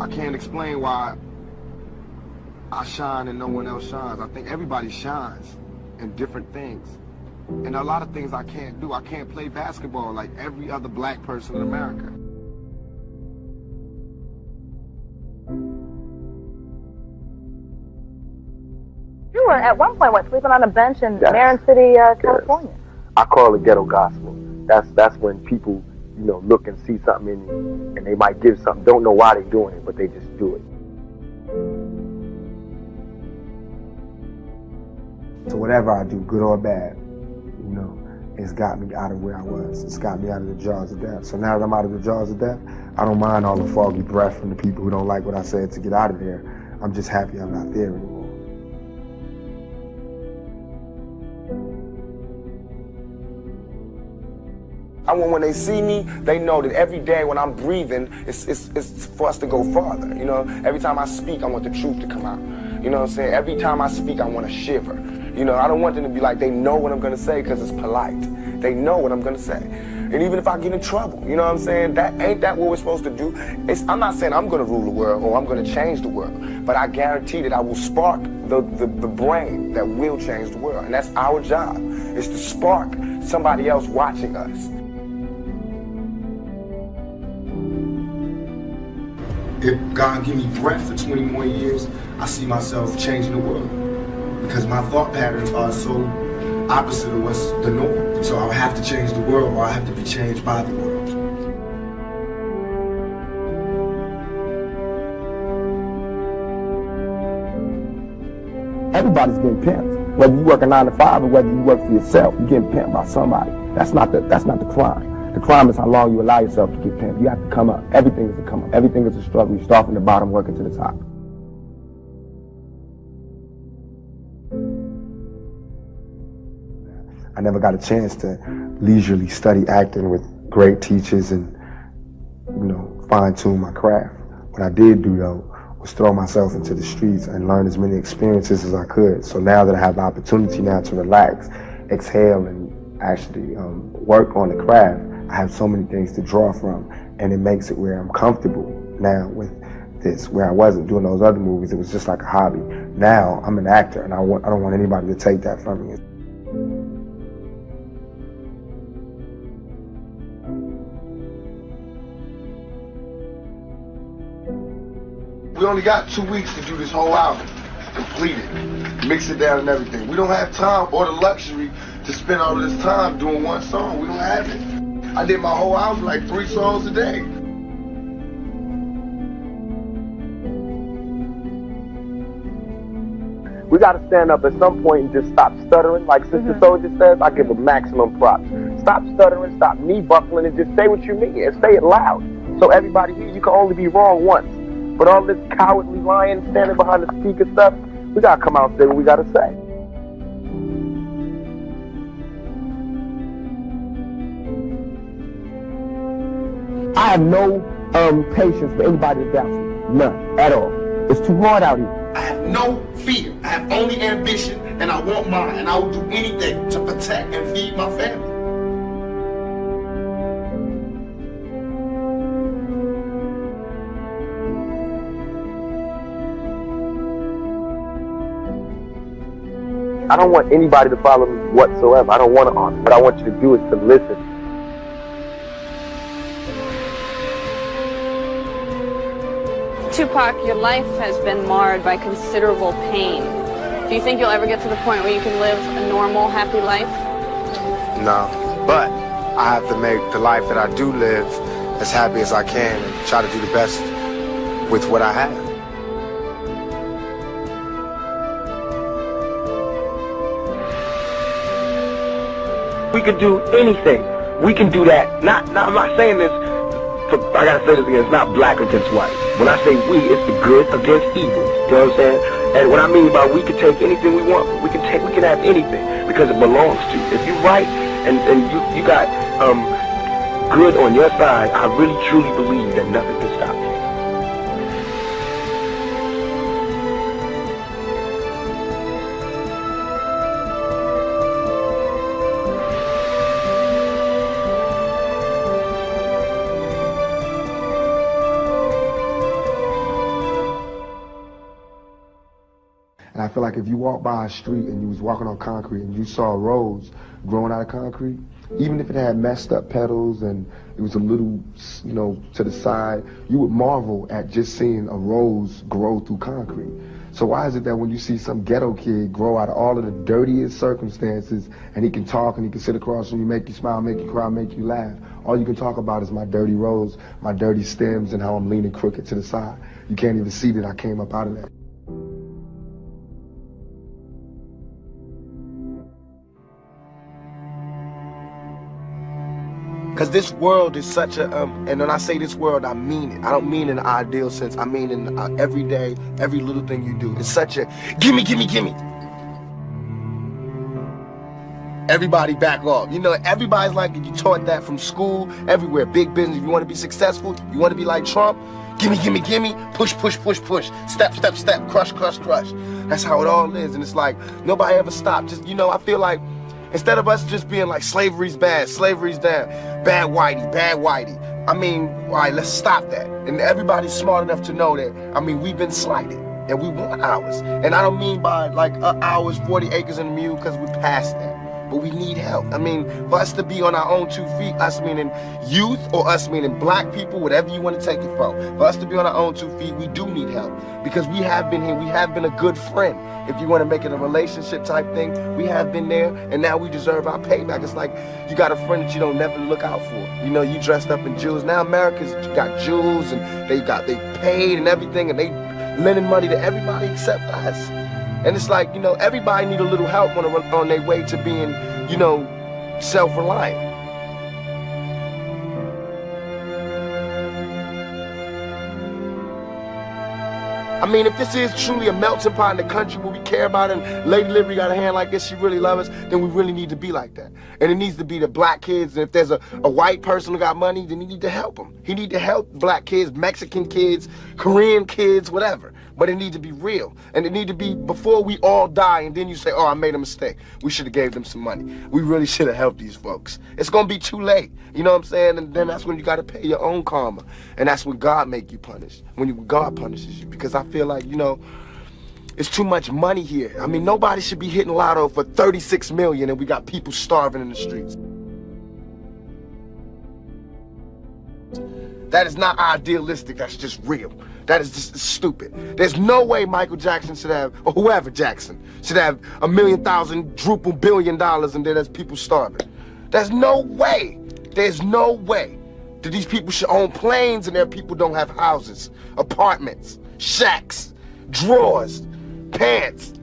I can't explain why I shine and no one else shines. I think everybody shines in different things. And a lot of things I can't do. I can't play basketball like every other black person in America. You were at one point, sleeping on a bench in Marin City, California. Yes. I call it ghetto gospel. That's when people, look and see something in you, and they might give something, don't know why they're doing it, but they just do it. So whatever I do, good or bad, it's got me out of where I was. It's got me out of the jaws of death. So now that I'm out of the jaws of death, I don't mind all the foggy breath from the people who don't like what I said to get out of there. I'm just happy I'm not there anymore. I want when they see me, they know that every day when I'm breathing, it's for us to go farther. Every time I speak, I want the truth to come out. You know what I'm saying? Every time I speak, I want to shiver. I don't want them to be like, they know what I'm going to say because it's polite. They know what I'm going to say. And even if I get in trouble, you know what I'm saying? Ain't that what we're supposed to do? I'm not saying I'm going to rule the world or I'm going to change the world, but I guarantee that I will spark the brain that will change the world. And that's our job, is to spark somebody else watching us. If God give me breath for 20 more years, I see myself changing the world. Because my thought patterns are so opposite of what's the norm. So I have to change the world, or I have to be changed by the world. Everybody's getting pimped. Whether you work a 9 to 5 or whether you work for yourself, you're getting pimped by somebody. That's not the crime. The crime is how long you allow yourself to get pimped. You have to come up. Everything is a come up. Everything is a struggle. You start from the bottom, working to the top. I never got a chance to leisurely study acting with great teachers and, fine-tune my craft. What I did do, though, was throw myself into the streets and learn as many experiences as I could. So now that I have the opportunity now to relax, exhale, and actually work on the craft, I have so many things to draw from, and it makes it where I'm comfortable now with this, where I wasn't doing those other movies. It was just like a hobby. Now I'm an actor, and I don't want anybody to take that from me. We only got 2 weeks to do this whole album, complete it, mix it down and everything. We don't have time or the luxury to spend all of this time doing one song. We don't have it. I did my whole album like 3 songs a day. We got to stand up at some point and just stop stuttering. Like Sister Soldier says, I give a maximum props. Stop stuttering, stop knee buckling, and just say what you mean and say it loud. So everybody hears you can only be wrong once. But all this cowardly lying, standing behind the speaker stuff, we got to come out and say what we got to say. I have no patience for anybody that doubts me. None. At all. It's too hard out here. I have no fear. I have only ambition, and I want mine, and I will do anything to protect and feed my family. I don't want anybody to follow me whatsoever. I don't want to argue. What I want you to do is to listen. Tupac, your life has been marred by considerable pain. Do you think you'll ever get to the point where you can live a normal, happy life? No, but I have to make the life that I do live as happy as I can and try to do the best with what I have. We can do anything. We can do that. I'm not saying this, I gotta say this again, it's not black against white. When I say we, it's the good against evil. You know what I'm saying? And what I mean by we can take anything we want, we can have anything because it belongs to you. If you're right and you got good on your side, I really truly believe that nothing can stop you. feel like if you walk by a street and you was walking on concrete and you saw a rose growing out of concrete, even if it had messed up petals and it was a little, you know, to the side, you would marvel at just seeing a rose grow through concrete. So why is it that when you see some ghetto kid grow out of all of the dirtiest circumstances and he can talk and he can sit across from you, make you smile, make you cry, make you laugh, all you can talk about is my dirty rose, my dirty stems, and how I'm leaning crooked to the side. You can't even see that I came up out of that. Because this world is such a, and when I say this world, I mean it. I don't mean in an ideal sense. I mean in every day, every little thing you do. It's such a, gimme, gimme, gimme. Everybody back off. You know, everybody's like, you taught that from school, everywhere. Big business, if you want to be successful, you want to be like Trump, gimme, gimme, gimme, push, push, push, push, step, step, step, crush, crush, crush. That's how it all is. And it's like, nobody ever stopped. Just, you know, I feel like, instead of us just being like, slavery's bad, slavery's down, bad whitey, bad whitey. I mean, all right, let's stop that. And everybody's smart enough to know that, I mean, we've been slighted and we want ours. And I don't mean by like ours, 40 acres and a mule, because we're past that. But we need help. I mean, for us to be on our own 2 feet, us meaning youth or us meaning black people, whatever you want to take it from, for us to be on our own 2 feet, we do need help. Because we have been here, we have been a good friend. If you want to make it a relationship type thing, we have been there, and now we deserve our payback. It's like you got a friend that you don't never look out for. You know, you dressed up in jewels. Now America's got jewels, and they paid and everything, and they lending money to everybody except us. And it's like, you know, everybody need a little help on their way to being, you know, self-reliant. I mean, if this is truly a melting pot in the country where we care about it, and Lady Liberty got a hand like this, she really loves us, then we really need to be like that. And it needs to be the black kids, and if there's a white person who got money, then he need to help them. He need to help black kids, Mexican kids, Korean kids, whatever. But it need to be real. And it need to be before we all die, and then you say, oh, I made a mistake. We should have gave them some money. We really should have helped these folks. It's gonna be too late. You know what I'm saying? And then that's when you gotta pay your own karma. And that's when God make you punish. When God punishes you. Because I feel like, you know, it's too much money here. I mean, nobody should be hitting lotto for 36 million and we got people starving in the streets. That is not idealistic, that's just real. That is just stupid. There's no way Michael Jackson should have, or whoever Jackson, should have $1 million, $1 billion, and then there's people starving. There's no way. There's no way that these people should own planes and their people don't have houses, apartments, shacks, drawers, pants.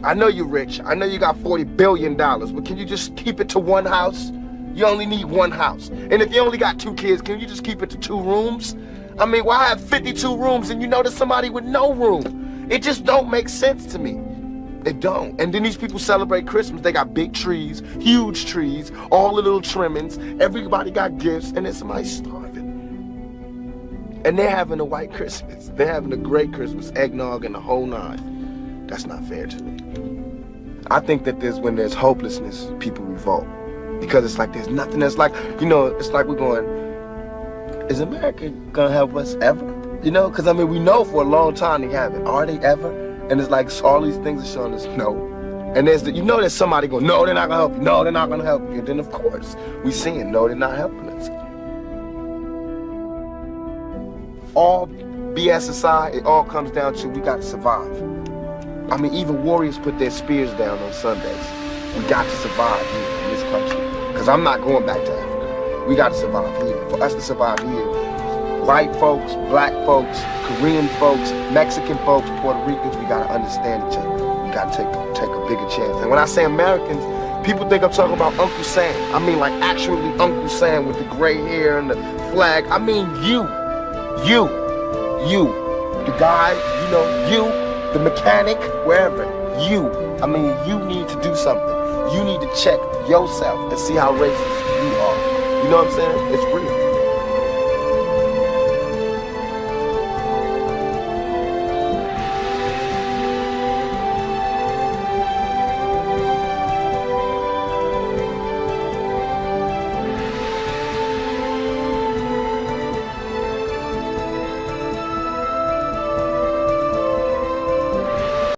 I know you're rich. I know you got $40 billion, but can you just keep it to one house? You only need one house. And if you only got 2 kids, can you just keep it to 2 rooms? I mean, why have 52 rooms and you know there's somebody with no room? It just don't make sense to me. It don't. And then these people celebrate Christmas. They got big trees, huge trees, all the little trimmings. Everybody got gifts, and then somebody's starving. And they're having a white Christmas. They're having a great Christmas, eggnog and the whole 9. That's not fair to me. I think that when there's hopelessness, people revolt. Because it's like there's nothing that's like, you know, it's like we're going, is America gonna help us ever? You know, because I mean, we know for a long time they haven't. Are they ever? And it's like all these things are showing us no. And you know there's somebody going, no, they're not gonna help you. No, they're not gonna help you. And then of course, we seeing, no, they're not helping us. All BS aside, it all comes down to we got to survive. I mean, even warriors put their spears down on Sundays. We got to survive here in this country. Because I'm not going back to Africa. We got to survive here. For us to survive here, white folks, black folks, Korean folks, Mexican folks, Puerto Ricans, we got to understand each other. We got to take a bigger chance. And when I say Americans, people think I'm talking about Uncle Sam. I mean like actually Uncle Sam with the gray hair and the flag. I mean you, the guy, you know, you, the mechanic, wherever, you. I mean, you need to do something. You need to check yourself and see how racist you are. You know what I'm saying? It's real.